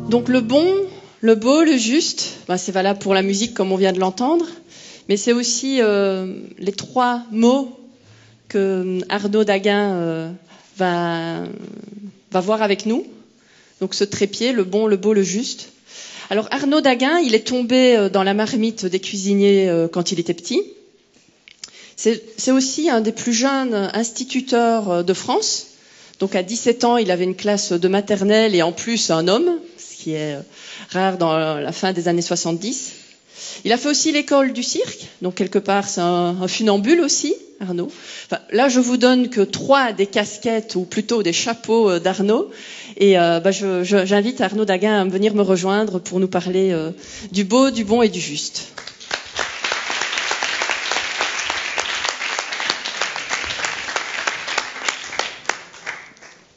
Donc le bon, le beau, le juste, c'est valable pour la musique comme on vient de l'entendre, mais c'est aussi les trois mots que Arnaud Daguin va voir avec nous. Donc ce trépied, le bon, le beau, le juste. Alors Arnaud Daguin, il est tombé dans la marmite des cuisiniers quand il était petit. C'est aussi un des plus jeunes instituteurs de France. Donc à 17 ans, il avait une classe de maternelle et en plus un homme, ce qui est rare dans la fin des années 70. Il a fait aussi l'école du cirque, donc quelque part c'est un funambule aussi, Arnaud. Enfin, là, je vous donne que 3 des casquettes, ou plutôt des chapeaux d'Arnaud. Et j'invite Arnaud Daguin à venir me rejoindre pour nous parler du beau, du bon et du juste.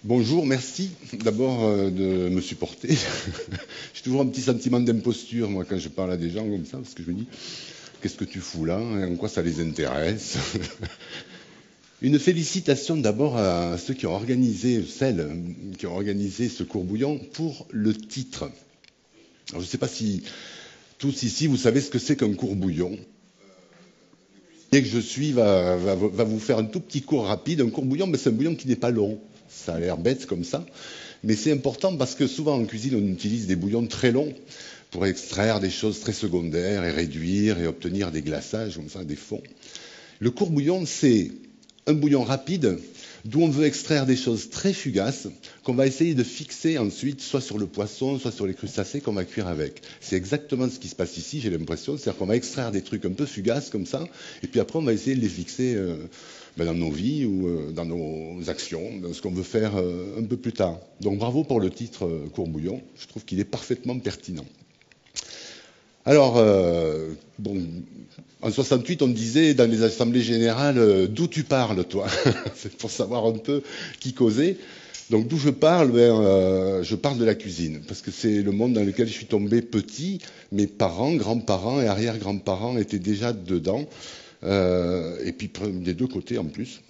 Bonjour, merci d'abord de me supporter. J'ai toujours un petit sentiment d'imposture, moi, quand je parle à des gens comme ça, parce que je me dis, qu'est-ce que tu fous là? En quoi ça les intéresse? Une félicitation d'abord à ceux qui ont organisé, celles qui ont organisé ce courbouillon pour le titre. Alors, je ne sais pas si tous ici, vous savez ce que c'est qu'un courbouillon. Dès que je suis, va vous faire un tout petit cours rapide. Un courbouillon, c'est un bouillon qui n'est pas long. Ça a l'air bête comme ça, mais c'est important parce que souvent en cuisine, on utilise des bouillons très longs pour extraire des choses très secondaires et réduire et obtenir des glaçages, comme ça, des fonds. Le courbouillon, c'est un bouillon rapide d'où on veut extraire des choses très fugaces qu'on va essayer de fixer ensuite, soit sur le poisson, soit sur les crustacés qu'on va cuire avec. C'est exactement ce qui se passe ici, j'ai l'impression. C'est-à-dire qu'on va extraire des trucs un peu fugaces comme ça, et puis après on va essayer de les fixer dans nos vies ou dans nos actions, dans ce qu'on veut faire un peu plus tard. Donc bravo pour le titre courbouillon, je trouve qu'il est parfaitement pertinent. Alors, en 68, on disait dans les assemblées générales, d'où tu parles, toi? C'est pour savoir un peu qui causait. Donc d'où je parle? Je parle de la cuisine, parce que c'est le monde dans lequel je suis tombé petit. Mes parents, grands-parents et arrière-grands-parents étaient déjà dedans. Et puis des deux côtés en plus,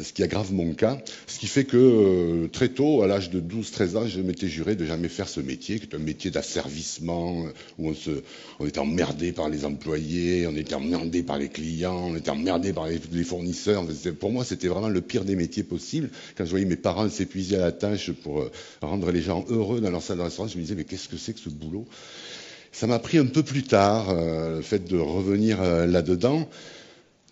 ce qui aggrave mon cas, ce qui fait que très tôt, à l'âge de 12-13 ans, je m'étais juré de jamais faire ce métier, qui est un métier d'asservissement, où on était emmerdé par les employés, on était emmerdé par les clients, on était emmerdé par les fournisseurs. Pour moi, c'était vraiment le pire des métiers possibles. Quand je voyais mes parents s'épuiser à la tâche pour rendre les gens heureux dans leur salle de restaurant, je me disais, mais qu'est-ce que c'est que ce boulot? Ça m'a pris un peu plus tard, le fait de revenir là-dedans.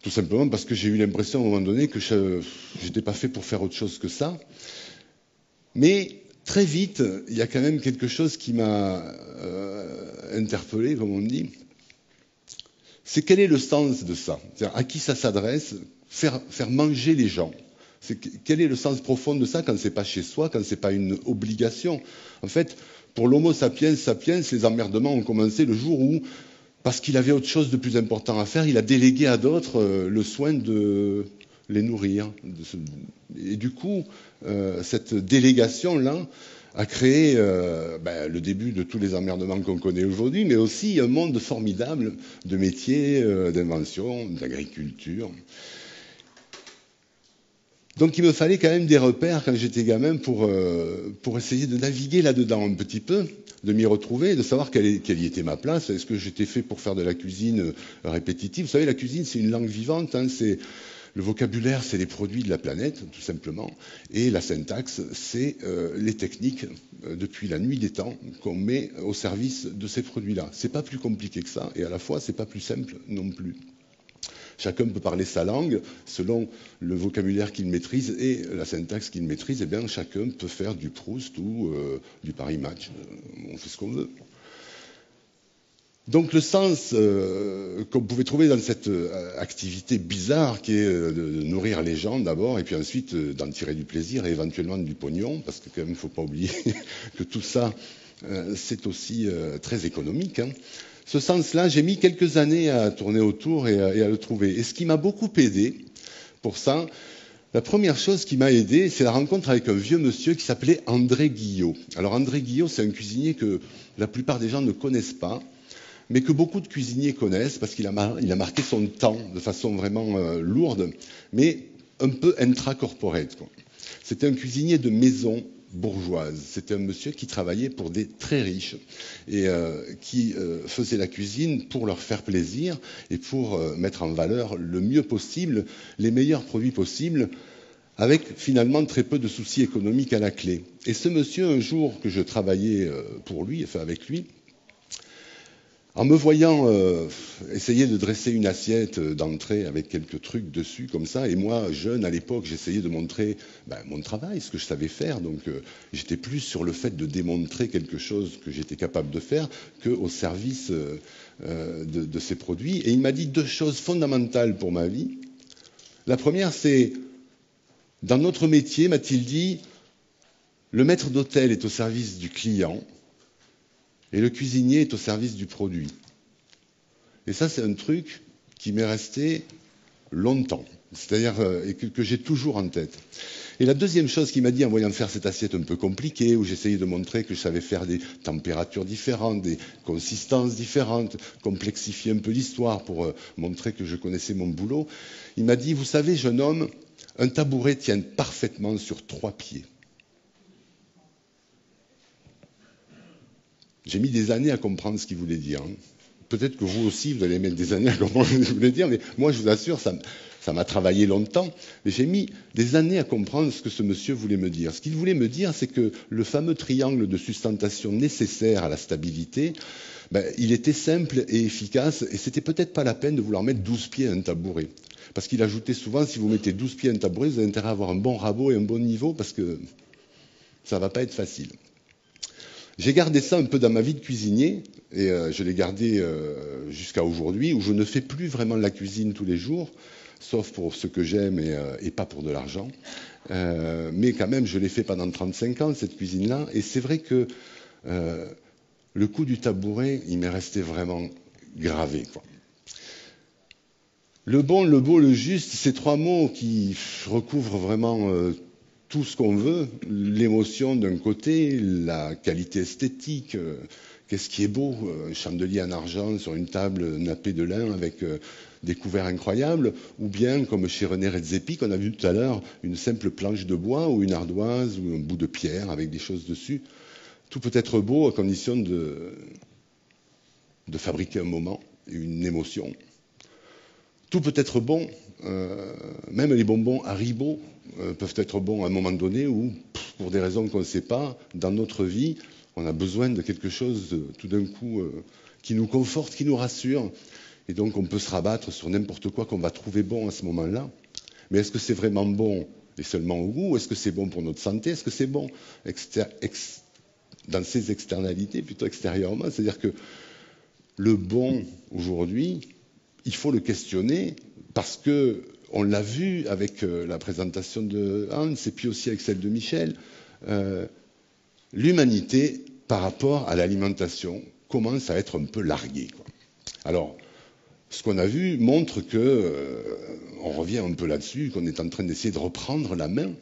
Tout simplement parce que j'ai eu l'impression à un moment donné que je n'étais pas fait pour faire autre chose que ça. Mais très vite, il y a quand même quelque chose qui m'a interpellé, comme on dit. C'est quel est le sens de ça? C'est-à-dire, à qui ça s'adresse? Faire manger les gens. Quel est le sens profond de ça quand c'est pas chez soi, quand c'est pas une obligation? En fait, pour l'homo sapiens sapiens, les emmerdements ont commencé le jour où, parce qu'il avait autre chose de plus important à faire, il a délégué à d'autres le soin de les nourrir. Et du coup, cette délégation-là a créé le début de tous les emmerdements qu'on connaît aujourd'hui, mais aussi un monde formidable de métiers, d'inventions, d'agriculture. Donc il me fallait quand même des repères quand j'étais gamin pour essayer de naviguer là-dedans un petit peu, de m'y retrouver, de savoir quelle y était ma place. Est-ce que j'étais fait pour faire de la cuisine répétitive? Vous savez, la cuisine, c'est une langue vivante, hein, le vocabulaire, c'est les produits de la planète, tout simplement. Et la syntaxe, c'est les techniques, depuis la nuit des temps, qu'on met au service de ces produits-là. C'est pas plus compliqué que ça, et à la fois, c'est pas plus simple non plus. Chacun peut parler sa langue selon le vocabulaire qu'il maîtrise et la syntaxe qu'il maîtrise. Eh bien, chacun peut faire du Proust ou du Paris Match. On fait ce qu'on veut. Donc le sens qu'on pouvait trouver dans cette activité bizarre qui est de nourrir les gens d'abord et puis ensuite d'en tirer du plaisir et éventuellement du pognon, parce que quand même il ne faut pas oublier que tout ça c'est aussi très économique, hein. Ce sens-là, j'ai mis quelques années à tourner autour et à le trouver. Et ce qui m'a beaucoup aidé pour ça, la première chose qui m'a aidé, c'est la rencontre avec un vieux monsieur qui s'appelait André Guillot. Alors André Guillot, c'est un cuisinier que la plupart des gens ne connaissent pas, mais que beaucoup de cuisiniers connaissent parce qu'il a marqué son temps de façon vraiment lourde, mais un peu intracorporate, quoi. C'était un cuisinier de maison, bourgeoise. C'était un monsieur qui travaillait pour des très riches et qui faisait la cuisine pour leur faire plaisir et pour mettre en valeur le mieux possible, les meilleurs produits possibles, avec finalement très peu de soucis économiques à la clé. Et ce monsieur, un jour que je travaillais pour lui, enfin avec lui, en me voyant essayer de dresser une assiette d'entrée avec quelques trucs dessus comme ça, et moi, jeune à l'époque, j'essayais de montrer mon travail, ce que je savais faire, donc j'étais plus sur le fait de démontrer quelque chose que j'étais capable de faire qu'au service de ces produits. Et il m'a dit 2 choses fondamentales pour ma vie. La première, c'est, dans notre métier, m'a-t-il dit, le maître d'hôtel est au service du client, et le cuisinier est au service du produit. Et ça, c'est un truc qui m'est resté longtemps, c'est-à-dire que j'ai toujours en tête. Et la deuxième chose qu'il m'a dit en voyant faire cette assiette un peu compliquée, où j'essayais de montrer que je savais faire des températures différentes, des consistances différentes, complexifier un peu l'histoire pour montrer que je connaissais mon boulot, il m'a dit, vous savez, jeune homme, un tabouret tient parfaitement sur 3 pieds. J'ai mis des années à comprendre ce qu'il voulait dire. Peut-être que vous aussi, vous allez mettre des années à comprendre ce qu'il voulait dire, mais moi, je vous assure, ça m'a travaillé longtemps. Mais j'ai mis des années à comprendre ce que ce monsieur voulait me dire. Ce qu'il voulait me dire, c'est que le fameux triangle de sustentation nécessaire à la stabilité, il était simple et efficace, et c'était peut-être pas la peine de vouloir mettre 12 pieds à un tabouret. Parce qu'il ajoutait souvent, si vous mettez 12 pieds à un tabouret, vous avez intérêt à avoir un bon rabot et un bon niveau, parce que ça va pas être facile. J'ai gardé ça un peu dans ma vie de cuisinier, et je l'ai gardé jusqu'à aujourd'hui, où je ne fais plus vraiment de la cuisine tous les jours, sauf pour ce que j'aime et pas pour de l'argent. Mais quand même, je l'ai fait pendant 35 ans, cette cuisine-là, et c'est vrai que le coup du tabouret, il m'est resté vraiment gravé, quoi. Le bon, le beau, le juste, ces 3 mots qui recouvrent vraiment tout ce qu'on veut, l'émotion d'un côté, la qualité esthétique, qu'est-ce qui est beau, un chandelier en argent sur une table nappée de lin avec des couverts incroyables, ou bien, comme chez René Redzepi, qu'on a vu tout à l'heure, une simple planche de bois ou une ardoise ou un bout de pierre avec des choses dessus. Tout peut être beau à condition de fabriquer un moment, une émotion. Tout peut être bon, même les bonbons Haribo peuvent être bons à un moment donné où, pour des raisons qu'on ne sait pas, dans notre vie, on a besoin de quelque chose tout d'un coup qui nous conforte, qui nous rassure. Et donc on peut se rabattre sur n'importe quoi qu'on va trouver bon à ce moment-là. Mais est-ce que c'est vraiment bon et seulement au goût? Est-ce que c'est bon pour notre santé? Est-ce que c'est bon dans ses externalités, plutôt extérieurement? C'est-à-dire que le bon aujourd'hui, il faut le questionner parce que on l'a vu avec la présentation de Hans et puis aussi avec celle de Michel, l'humanité par rapport à l'alimentation commence à être un peu larguée, quoi. Alors, ce qu'on a vu montre que, on revient un peu là-dessus, qu'on est en train d'essayer de reprendre la main.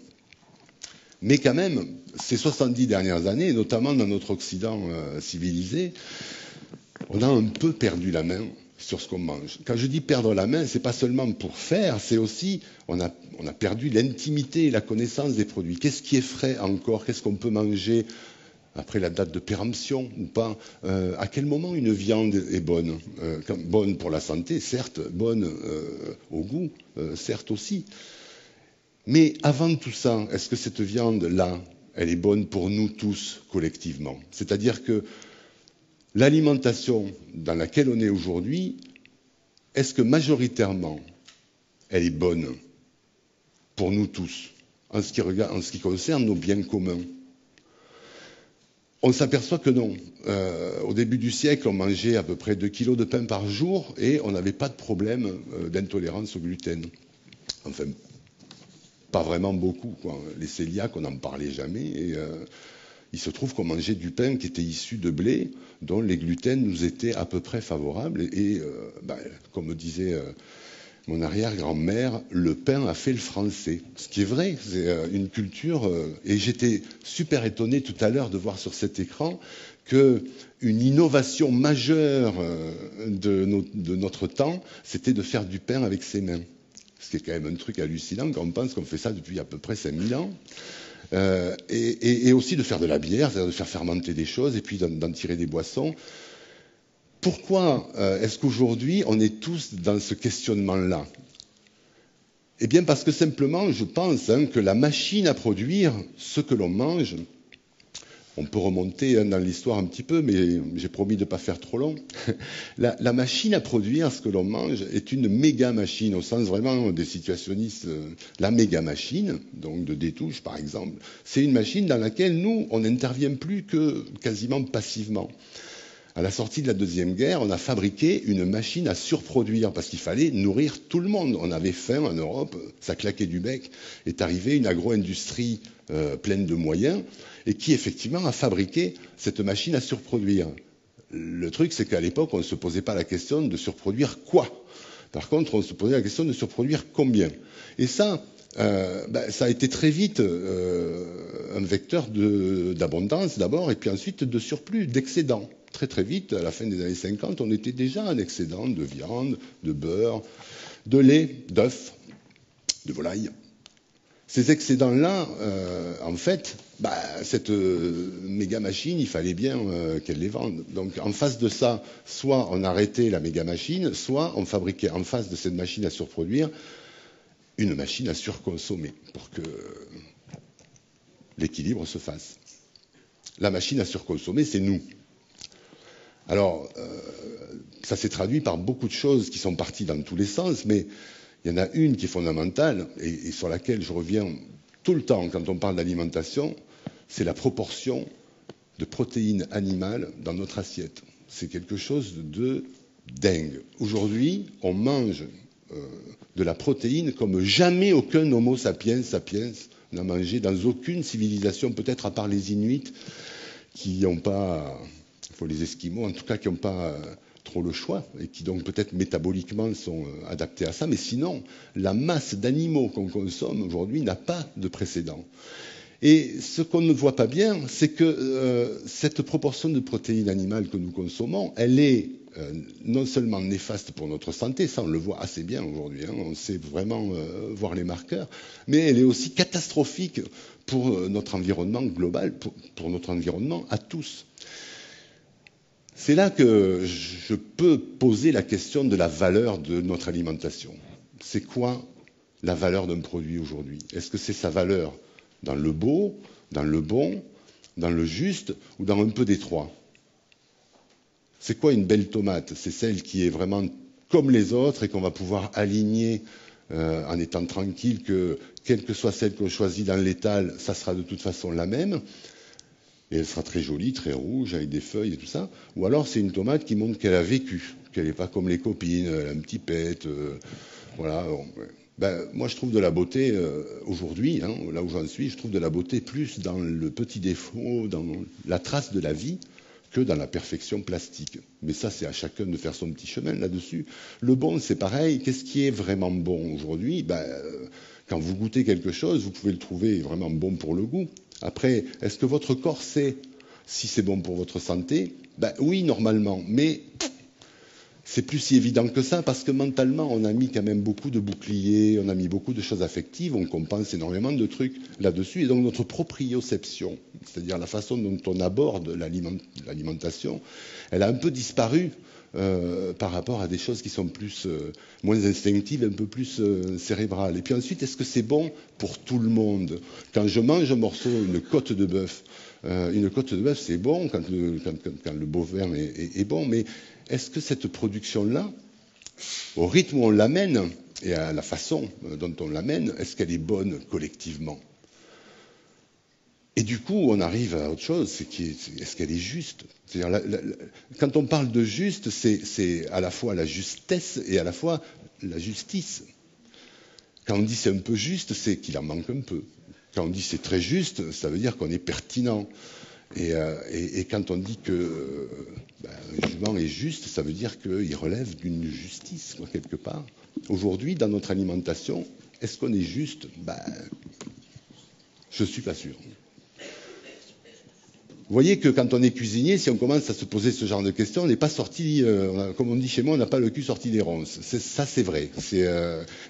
Mais quand même, ces 70 dernières années, notamment dans notre Occident civilisé, on a un peu perdu la main sur ce qu'on mange. Quand je dis perdre la main, c'est pas seulement pour faire, c'est aussi, on a perdu l'intimité et la connaissance des produits. Qu'est-ce qui est frais encore? Qu'est-ce qu'on peut manger après la date de péremption ou pas? À quel moment une viande est bonne? Bonne pour la santé, certes, bonne au goût, certes aussi. Mais avant tout ça, est-ce que cette viande-là, elle est bonne pour nous tous collectivement? C'est-à-dire que l'alimentation dans laquelle on est aujourd'hui, est-ce que majoritairement, elle est bonne pour nous tous, en ce qui concerne nos biens communs? On s'aperçoit que non. Au début du siècle, on mangeait à peu près 2 kilos de pain par jour et on n'avait pas de problème d'intolérance au gluten. Enfin, pas vraiment beaucoup, quoi. Les cœliaques, on n'en parlait jamais. Et il se trouve qu'on mangeait du pain qui était issu de blé, dont les gluten nous étaient à peu près favorables. Et comme disait mon arrière-grand-mère, le pain a fait le français. Ce qui est vrai, c'est une culture... et j'étais super étonné tout à l'heure de voir sur cet écran qu'une innovation majeure de notre temps, c'était de faire du pain avec ses mains. Ce qui est quand même un truc hallucinant quand on pense qu'on fait ça depuis à peu près 5000 ans. Et aussi de faire de la bière, c'est-à-dire de faire fermenter des choses et puis d'en tirer des boissons. Pourquoi est-ce qu'aujourd'hui on est tous dans ce questionnement-là? Eh bien parce que simplement, je pense que la machine à produire ce que l'on mange, on peut remonter dans l'histoire un petit peu, mais j'ai promis de ne pas faire trop long. La machine à produire ce que l'on mange est une méga machine, au sens vraiment des situationnistes. La méga machine, donc de Détouche par exemple, c'est une machine dans laquelle nous, on n'intervient plus que quasiment passivement. À la sortie de la Deuxième Guerre, on a fabriqué une machine à surproduire parce qu'il fallait nourrir tout le monde. On avait faim en Europe, ça claquait du bec. Est arrivée une agro-industrie pleine de moyens et qui effectivement a fabriqué cette machine à surproduire. Le truc, c'est qu'à l'époque, on ne se posait pas la question de surproduire quoi. Par contre, on se posait la question de surproduire combien. Et ça, ça a été très vite un vecteur d'abondance d'abord et puis ensuite de surplus, d'excédent. Très très vite, à la fin des années 50, on était déjà en excédent de viande, de beurre, de lait, d'œufs, de volaille. Ces excédents-là, en fait, cette méga machine, il fallait bien qu'elle les vende. Donc en face de ça, soit on arrêtait la méga machine, soit on fabriquait en face de cette machine à surproduire une machine à surconsommer pour que l'équilibre se fasse. La machine à surconsommer, c'est nous. Alors, ça s'est traduit par beaucoup de choses qui sont parties dans tous les sens, mais il y en a une qui est fondamentale et sur laquelle je reviens tout le temps quand on parle d'alimentation, c'est la proportion de protéines animales dans notre assiette. C'est quelque chose de dingue. Aujourd'hui, on mange de la protéine comme jamais aucun Homo sapiens n'a mangé dans aucune civilisation, peut-être à part les Inuits qui n'ont pas... Pour les Esquimaux, en tout cas, qui n'ont pas trop le choix et qui donc peut-être métaboliquement sont adaptés à ça. Mais sinon, la masse d'animaux qu'on consomme aujourd'hui n'a pas de précédent. Et ce qu'on ne voit pas bien, c'est que cette proportion de protéines animales que nous consommons, elle est non seulement néfaste pour notre santé, ça on le voit assez bien aujourd'hui, hein, on sait vraiment voir les marqueurs, mais elle est aussi catastrophique pour notre environnement global, pour notre environnement à tous. C'est là que je peux poser la question de la valeur de notre alimentation. C'est quoi la valeur d'un produit aujourd'hui? Est-ce que c'est sa valeur dans le beau, dans le bon, dans le juste ou dans un peu des trois? C'est quoi une belle tomate? C'est celle qui est vraiment comme les autres et qu'on va pouvoir aligner en étant tranquille que quelle que soit celle qu'on choisit dans l'étal, ça sera de toute façon la même. Et elle sera très jolie, très rouge, avec des feuilles et tout ça. Ou alors c'est une tomate qui montre qu'elle a vécu, qu'elle n'est pas comme les copines, elle a un petit pet, voilà. Moi je trouve de la beauté aujourd'hui, hein, là où j'en suis, je trouve de la beauté plus dans le petit défaut, dans la trace de la vie, que dans la perfection plastique. Mais ça, c'est à chacun de faire son petit chemin là-dessus. Le bon, c'est pareil. Qu'est-ce qui est vraiment bon aujourd'hui? Quand vous goûtez quelque chose, vous pouvez le trouver vraiment bon pour le goût. Après, est-ce que votre corps sait si c'est bon pour votre santé? Oui, normalement, mais c'est plus si évident que ça, parce que mentalement, on a mis quand même beaucoup de boucliers, on a mis beaucoup de choses affectives, on compense énormément de trucs là-dessus, et donc notre proprioception, c'est-à-dire la façon dont on aborde l'alimentation, elle a un peu disparu par rapport à des choses qui sont moins instinctives, un peu plus cérébrales. Et puis ensuite, est-ce que c'est bon pour tout le monde? Quand je mange un morceau, une côte de bœuf, c'est bon quand le bovin est bon, mais est-ce que cette production-là, au rythme où on l'amène et à la façon dont on l'amène, est-ce qu'elle est bonne collectivement? Et du coup, on arrive à autre chose, est-ce qu'elle est juste? C'est-à-dire, quand on parle de juste, c'est à la fois la justesse et à la fois la justice. Quand on dit c'est un peu juste, c'est qu'il en manque un peu. Quand on dit c'est très juste, ça veut dire qu'on est pertinent. Et quand on dit que un jugement est juste, ça veut dire qu'il relève d'une justice, quelque part. Aujourd'hui, dans notre alimentation, est-ce qu'on est juste? Je ne suis pas sûr. Vous voyez que quand on est cuisinier, si on commence à se poser ce genre de questions, on n'est pas sorti, comme on dit chez moi, on n'a pas le cul sorti des ronces. Ça, c'est vrai.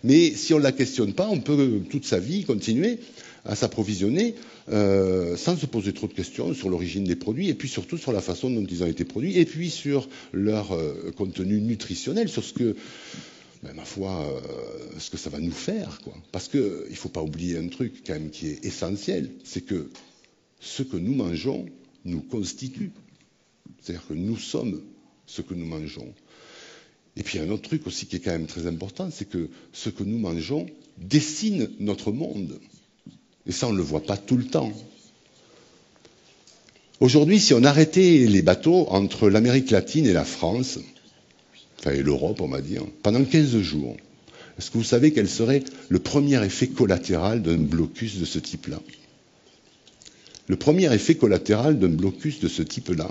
Mais si on ne la questionne pas, on peut toute sa vie continuer à s'approvisionner sans se poser trop de questions sur l'origine des produits et puis surtout sur la façon dont ils ont été produits et puis sur leur contenu nutritionnel, sur ce que, ma foi, ce que ça va nous faire, quoi. Parce qu'il ne faut pas oublier un truc quand même qui est essentiel, c'est que ce que nous mangeons nous constitue. C'est-à-dire que nous sommes ce que nous mangeons. Et puis un autre truc aussi qui est quand même très important, c'est que ce que nous mangeons dessine notre monde. Et ça, on ne le voit pas tout le temps. Aujourd'hui, si on arrêtait les bateaux entre l'Amérique latine et la France, enfin et l'Europe, on va dire, pendant 15 jours, est-ce que vous savez quel serait le premier effet collatéral d'un blocus de ce type-là ? Le premier effet collatéral d'un blocus de ce type-là,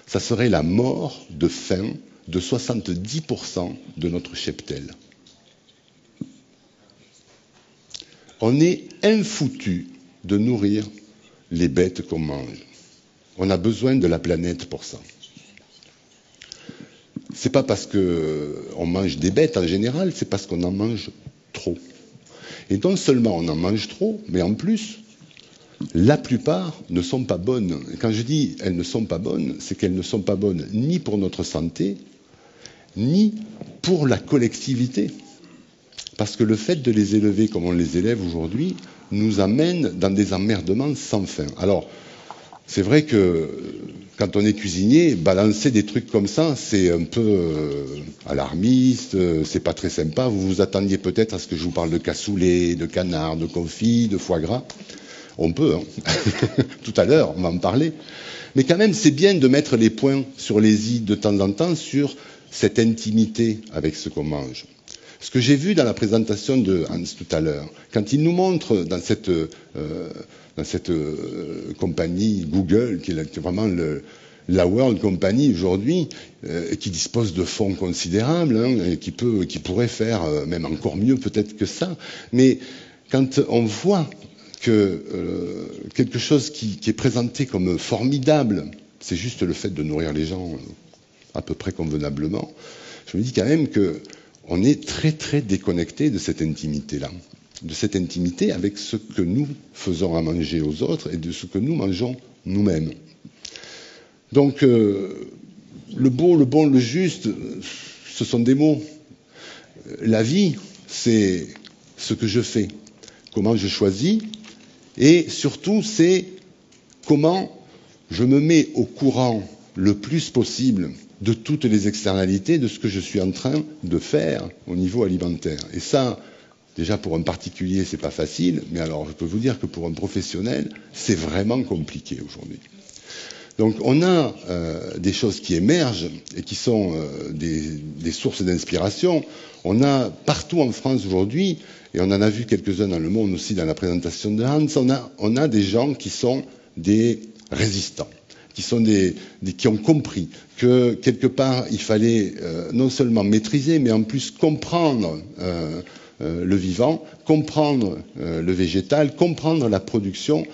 ça serait la mort de faim de 70% de notre cheptel. On est infoutu de nourrir les bêtes qu'on mange. On a besoin de la planète pour ça. C'est pas parce qu'on mange des bêtes en général, c'est parce qu'on en mange trop. Et non seulement on en mange trop, mais en plus, la plupart ne sont pas bonnes. Et quand je dis elles ne sont pas bonnes, c'est qu'elles ne sont pas bonnes ni pour notre santé, ni pour la collectivité. Parce que le fait de les élever comme on les élève aujourd'hui nous amène dans des emmerdements sans fin. Alors, c'est vrai que quand on est cuisinier, balancer des trucs comme ça, c'est un peu alarmiste, c'est pas très sympa. Vous vous attendiez peut-être à ce que je vous parle de cassoulet, de canard, de confit, de foie gras. On peut, hein. Tout à l'heure, on va en parler. Mais quand même, c'est bien de mettre les points sur les i de temps en temps sur cette intimité avec ce qu'on mange. Ce que j'ai vu dans la présentation de Hans tout à l'heure, quand il nous montre dans cette compagnie Google, qui est vraiment la World Company aujourd'hui, qui dispose de fonds considérables, hein, et qui pourrait faire même encore mieux peut-être que ça, mais quand on voit que quelque chose qui est présenté comme formidable, c'est juste le fait de nourrir les gens à peu près convenablement, je me dis quand même qu'on est très très déconnecté de cette intimité-là, de cette intimité avec ce que nous faisons à manger aux autres et de ce que nous mangeons nous-mêmes. Donc le beau, le bon, le juste, ce sont des mots. La vie, c'est ce que je fais, comment je choisis, et surtout c'est comment je me mets au courant le plus possible de toutes les externalités de ce que je suis en train de faire au niveau alimentaire. Et ça, déjà pour un particulier, c'est pas facile, mais alors je peux vous dire que pour un professionnel, c'est vraiment compliqué aujourd'hui. Donc on a des choses qui émergent et qui sont des sources d'inspiration. On a partout en France aujourd'hui, et on en a vu quelques-uns dans le monde aussi dans la présentation de Hans, on a des gens qui sont des résistants, qui ont compris que quelque part il fallait non seulement maîtriser, mais en plus comprendre le vivant, comprendre le végétal, comprendre la production,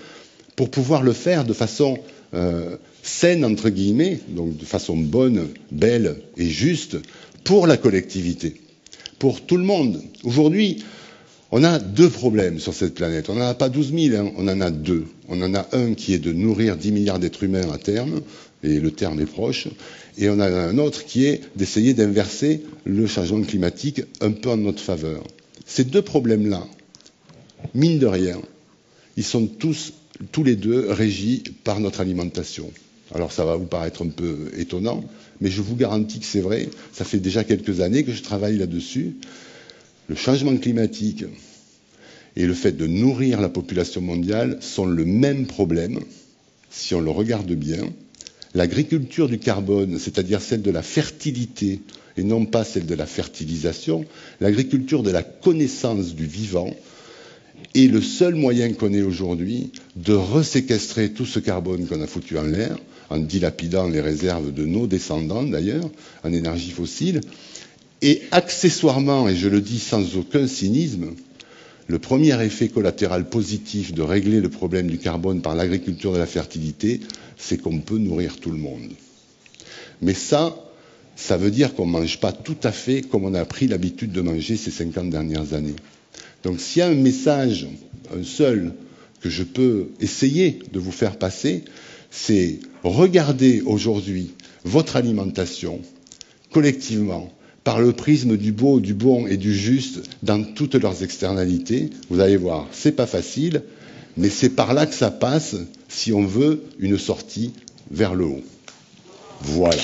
pour pouvoir le faire de façon saine, entre guillemets, donc de façon bonne, belle et juste, pour la collectivité, pour tout le monde. Aujourd'hui, on a deux problèmes sur cette planète. On n'en a pas 12 000, hein, on en a deux. On en a un qui est de nourrir 10 milliards d'êtres humains à terme, et le terme est proche, et on en a un autre qui est d'essayer d'inverser le changement climatique un peu en notre faveur. Ces deux problèmes-là, mine de rien, ils sont tous les deux régis par notre alimentation. Alors ça va vous paraître un peu étonnant, mais je vous garantis que c'est vrai. Ça fait déjà quelques années que je travaille là-dessus. Le changement climatique et le fait de nourrir la population mondiale sont le même problème, si on le regarde bien. L'agriculture du carbone, c'est-à-dire celle de la fertilité et non pas celle de la fertilisation, l'agriculture de la connaissance du vivant, est le seul moyen qu'on ait aujourd'hui de reséquestrer tout ce carbone qu'on a foutu en l'air, en dilapidant les réserves de nos descendants d'ailleurs, en énergie fossile, et accessoirement, et je le dis sans aucun cynisme, le premier effet collatéral positif de régler le problème du carbone par l'agriculture de la fertilité, c'est qu'on peut nourrir tout le monde. Mais ça veut dire qu'on ne mange pas tout à fait comme on a pris l'habitude de manger ces 50 dernières années. Donc s'il y a un message, un seul, que je peux essayer de vous faire passer, c'est regarder aujourd'hui votre alimentation collectivement par le prisme du beau, du bon et du juste dans toutes leurs externalités. Vous allez voir, c'est pas facile, mais c'est par là que ça passe si on veut une sortie vers le haut. Voilà.